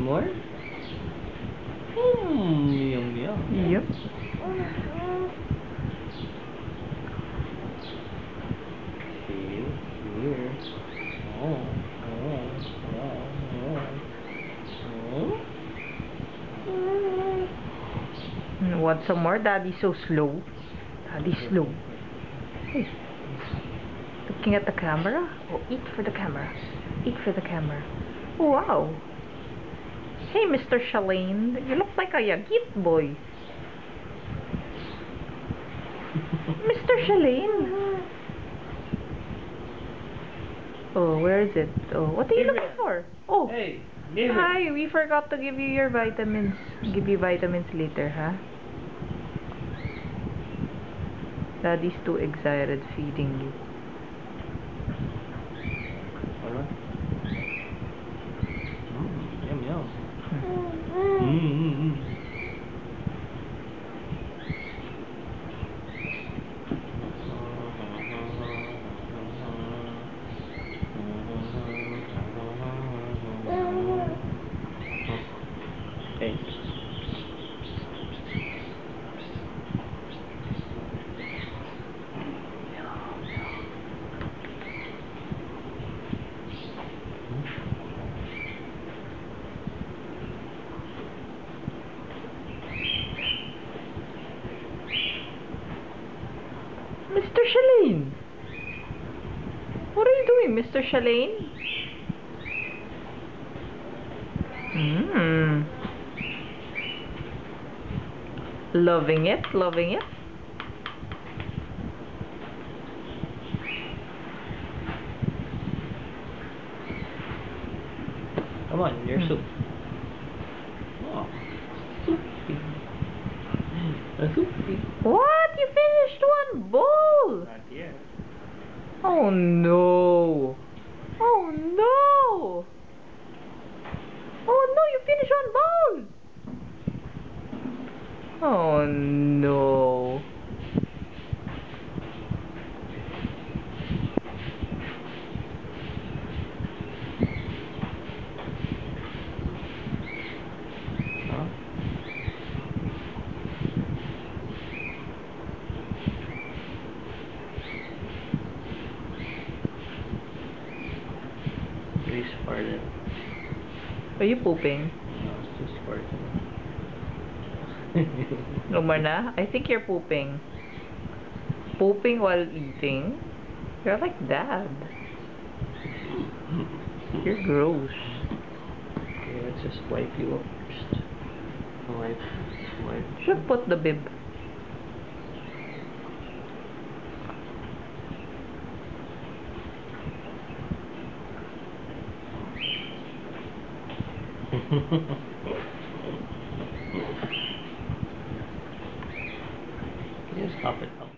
more? Yum yum. Yep. See here. Oh. Want some more? Daddy's so slow. Daddy's slow. Hey. Looking at the camera? Oh, eat for the camera. Eat for the camera. Wow. Hey, Mr. Shalane. You look like a Yagit boy. Mr. Shalane. Oh, where is it? Oh, what are you looking for? Oh. Hey, Hi, we forgot to give you your vitamins. Give you vitamins later, huh? Daddy's too excited feeding you. Yum yum. Hey. Mr. Shalane! What are you doing, Mr. Shalane? Loving it, loving it. Come on, your soup. Oh, soupy. A soupy. What? You finished one bowl! Not yet. Oh no! Oh no! Oh no, you finished one bowl! Oh no. Huh? Please pardon. Are you pooping? No, it's just farting. No more na? I think you're pooping. Pooping while eating? You're like Dad. You're gross. Okay, let's just wipe you up first. Wipe. Should put the bib. Can you stop it now?